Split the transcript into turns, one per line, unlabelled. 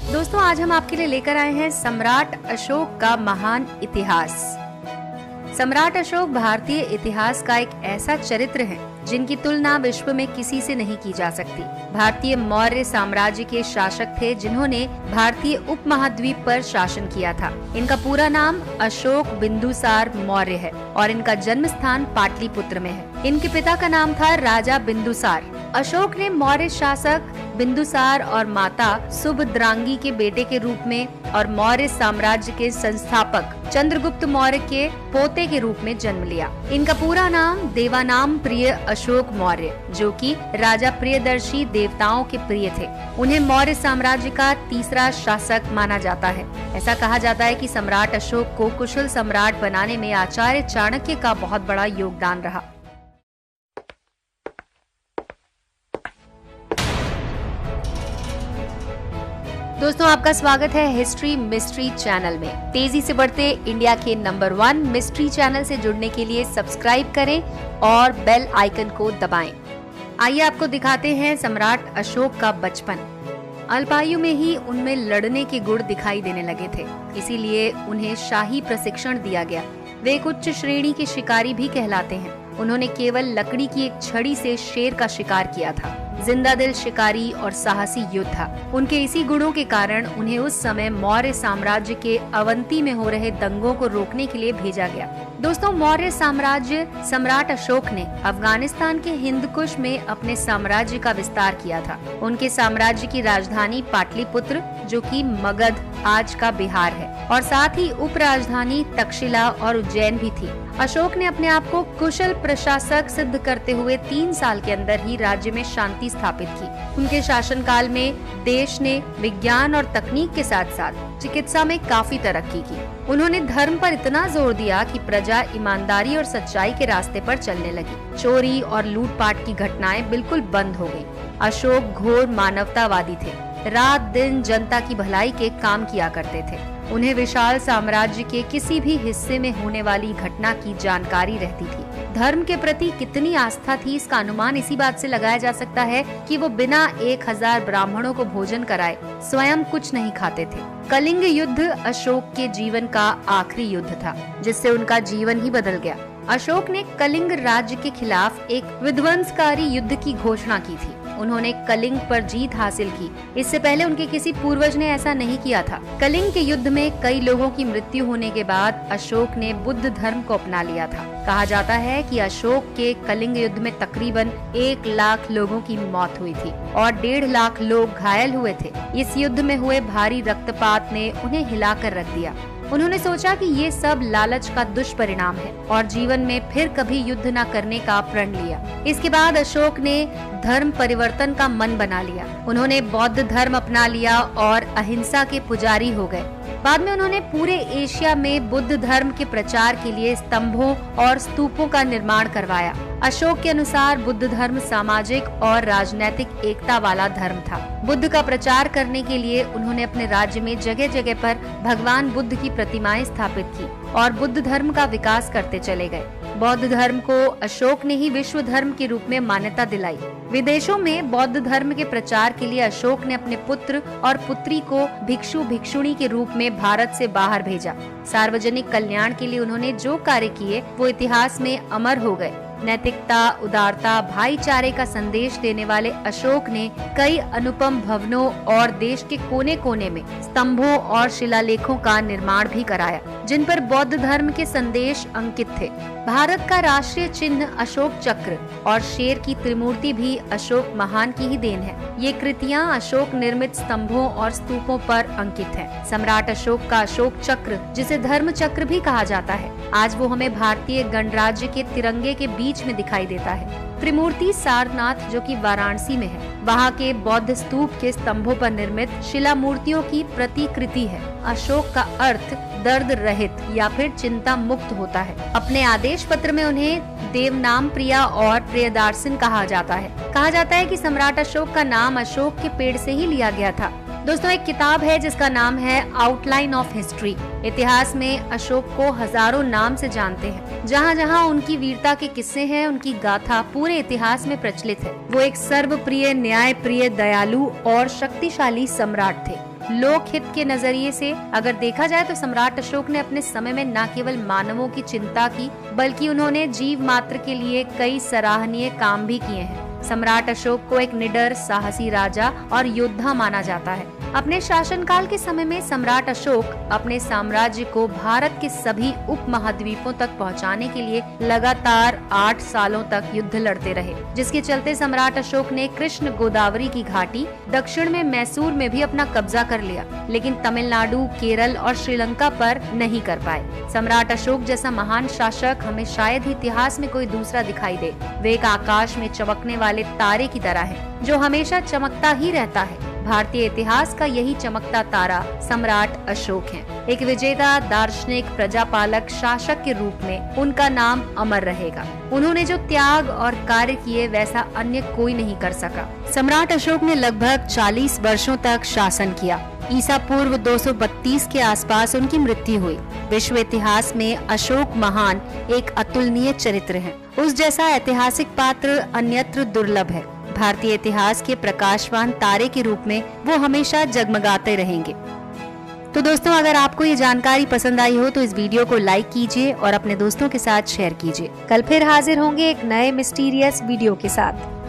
दोस्तों आज हम आपके लिए लेकर आए हैं सम्राट अशोक का महान इतिहास। सम्राट अशोक भारतीय इतिहास का एक ऐसा चरित्र है जिनकी तुलना विश्व में किसी से नहीं की जा सकती। भारतीय मौर्य साम्राज्य के शासक थे जिन्होंने भारतीय उपमहाद्वीप पर शासन किया था। इनका पूरा नाम अशोक बिंदुसार मौर्य है और इनका जन्म स्थान पाटलिपुत्र में है। इनके पिता का नाम था राजा बिंदुसार। अशोक ने मौर्य शासक बिंदुसार और माता सुभद्रांगी के बेटे के रूप में और मौर्य साम्राज्य के संस्थापक चंद्रगुप्त मौर्य के पोते के रूप में जन्म लिया। इनका पूरा नाम देवानाम प्रिय अशोक मौर्य, जो कि राजा प्रियदर्शी देवताओं के प्रिय थे। उन्हें मौर्य साम्राज्य का तीसरा शासक माना जाता है। ऐसा कहा जाता है कि सम्राट अशोक को कुशल सम्राट बनाने में आचार्य चाणक्य का बहुत बड़ा योगदान रहा। दोस्तों आपका स्वागत है हिस्ट्री मिस्ट्री चैनल में। तेजी से बढ़ते इंडिया के नंबर 1 मिस्ट्री चैनल से जुड़ने के लिए सब्सक्राइब करें और बेल आइकन को दबाएं। आइए आपको दिखाते हैं सम्राट अशोक का बचपन। अल्पायु में ही उनमें लड़ने के गुण दिखाई देने लगे थे, इसीलिए उन्हें शाही प्रशिक्षण दिया गया। वे एक उच्च श्रेणी के शिकारी भी कहलाते हैं। उन्होंने केवल लकड़ी की एक छड़ी से शेर का शिकार किया था। जिंदा दिल शिकारी और साहसी योद्धा। उनके इसी गुणों के कारण उन्हें उस समय मौर्य साम्राज्य के अवंती में हो रहे दंगों को रोकने के लिए भेजा गया। दोस्तों मौर्य साम्राज्य सम्राट अशोक ने अफगानिस्तान के हिंदकुश में अपने साम्राज्य का विस्तार किया था। उनके साम्राज्य की राजधानी पाटलिपुत्र, जो कि मगध आज का बिहार है, और साथ ही उप राजधानी तक्षशिला और उज्जैन भी थी। अशोक ने अपने आप को कुशल प्रशासक सिद्ध करते हुए 3 साल के अंदर ही राज्य में शांति स्थापित की। उनके शासनकाल में देश ने विज्ञान और तकनीक के साथ साथ चिकित्सा में काफी तरक्की की। उन्होंने धर्म पर इतना जोर दिया कि प्रजा ईमानदारी और सच्चाई के रास्ते पर चलने लगी। चोरी और लूटपाट की घटनाएं बिल्कुल बंद हो गयी। अशोक घोर मानवतावादी थे। रात दिन जनता की भलाई के काम किया करते थे। उन्हें विशाल साम्राज्य के किसी भी हिस्से में होने वाली घटना की जानकारी रहती थी। धर्म के प्रति कितनी आस्था थी, इसका अनुमान इसी बात से लगाया जा सकता है कि वो बिना 1000 ब्राह्मणों को भोजन कराए स्वयं कुछ नहीं खाते थे। कलिंग युद्ध अशोक के जीवन का आखिरी युद्ध था, जिससे उनका जीवन ही बदल गया। अशोक ने कलिंग राज्य के खिलाफ एक विध्वंसकारी युद्ध की घोषणा की थी। उन्होंने कलिंग पर जीत हासिल की। इससे पहले उनके किसी पूर्वज ने ऐसा नहीं किया था। कलिंग के युद्ध में कई लोगों की मृत्यु होने के बाद अशोक ने बुद्ध धर्म को अपना लिया था। कहा जाता है कि अशोक के कलिंग युद्ध में तकरीबन 1 लाख लोगों की मौत हुई थी और 1.5 लाख लोग घायल हुए थे। इस युद्ध में हुए भारी रक्तपात ने उन्हें हिलाकर रख दिया। उन्होंने सोचा कि ये सब लालच का दुष्परिणाम है और जीवन में फिर कभी युद्ध न करने का प्रण लिया। इसके बाद अशोक ने धर्म परिवर्तन का मन बना लिया। उन्होंने बौद्ध धर्म अपना लिया और अहिंसा के पुजारी हो गए। बाद में उन्होंने पूरे एशिया में बुद्ध धर्म के प्रचार के लिए स्तंभों और स्तूपों का निर्माण करवाया। अशोक के अनुसार बुद्ध धर्म सामाजिक और राजनैतिक एकता वाला धर्म था। बुद्ध का प्रचार करने के लिए उन्होंने अपने राज्य में जगह जगह पर भगवान बुद्ध की प्रतिमाएं स्थापित की और बुद्ध धर्म का विकास करते चले गए। बौद्ध धर्म को अशोक ने ही विश्व धर्म के रूप में मान्यता दिलाई। विदेशों में बौद्ध धर्म के प्रचार के लिए अशोक ने अपने पुत्र और पुत्री को भिक्षु भिक्षुणी के रूप में भारत से बाहर भेजा। सार्वजनिक कल्याण के लिए उन्होंने जो कार्य किए वो इतिहास में अमर हो गए। नैतिकता, उदारता, भाईचारे का संदेश देने वाले अशोक ने कई अनुपम भवनों और देश के कोने कोने में स्तंभों और शिलालेखों का निर्माण भी कराया, जिन पर बौद्ध धर्म के संदेश अंकित थे। भारत का राष्ट्रीय चिन्ह अशोक चक्र और शेर की त्रिमूर्ति भी अशोक महान की ही देन है। ये कृतियां अशोक निर्मित स्तंभों और स्तूपों पर अंकित हैं। सम्राट अशोक का अशोक चक्र, जिसे धर्म चक्र भी कहा जाता है, आज वो हमें भारतीय गणराज्य के तिरंगे के बीच में दिखाई देता है। त्रिमूर्ति सारनाथ, जो कि वाराणसी में है, वहाँ के बौद्ध स्तूप के स्तंभों पर निर्मित शिला मूर्तियों की प्रतिकृति है। अशोक का अर्थ दर्द रहित या फिर चिंता मुक्त होता है। अपने आदेश पत्र में उन्हें देवनाम प्रिया और प्रियदार्शिन कहा जाता है। कहा जाता है कि सम्राट अशोक का नाम अशोक के पेड़ से ही लिया गया था। दोस्तों एक किताब है जिसका नाम है आउटलाइन ऑफ हिस्ट्री। इतिहास में अशोक को हजारों नाम से जानते हैं। जहाँ जहाँ उनकी वीरता के किस्से हैं, उनकी गाथा पूरे इतिहास में प्रचलित है। वो एक सर्वप्रिय, न्याय प्रिय, दयालु और शक्तिशाली सम्राट थे। लोकहित के नजरिए से अगर देखा जाए तो सम्राट अशोक ने अपने समय में न केवल मानवों की चिंता की, बल्कि उन्होंने जीव मात्र के लिए कई सराहनीय काम भी किए हैं। सम्राट अशोक को एक निडर, साहसी राजा और योद्धा माना जाता है। अपने शासनकाल के समय में सम्राट अशोक अपने साम्राज्य को भारत के सभी उपमहाद्वीपों तक पहुंचाने के लिए लगातार 8 सालों तक युद्ध लड़ते रहे, जिसके चलते सम्राट अशोक ने कृष्ण गोदावरी की घाटी, दक्षिण में मैसूर में भी अपना कब्जा कर लिया, लेकिन तमिलनाडु, केरल और श्रीलंका पर नहीं कर पाए। सम्राट अशोक जैसा महान शासक हमें शायद ही इतिहास में कोई दूसरा दिखाई दे। वे एक आकाश में चमकने वाले तारे की तरह है, जो हमेशा चमकता ही रहता है। भारतीय इतिहास का यही चमकता तारा सम्राट अशोक है। एक विजेता, दार्शनिक, प्रजापालक, शासक के रूप में उनका नाम अमर रहेगा। उन्होंने जो त्याग और कार्य किए वैसा अन्य कोई नहीं कर सका। सम्राट अशोक ने लगभग 40 वर्षों तक शासन किया। ईसा पूर्व 232 के आसपास उनकी मृत्यु हुई। विश्व इतिहास में अशोक महान एक अतुलनीय चरित्र है। उस जैसा ऐतिहासिक पात्र अन्यत्र दुर्लभ है। भारतीय इतिहास के प्रकाशवान तारे के रूप में वो हमेशा जगमगाते रहेंगे। तो दोस्तों, अगर आपको ये जानकारी पसंद आई हो तो इस वीडियो को लाइक कीजिए और अपने दोस्तों के साथ शेयर कीजिए। कल फिर हाजिर होंगे एक नए मिस्टीरियस वीडियो के साथ।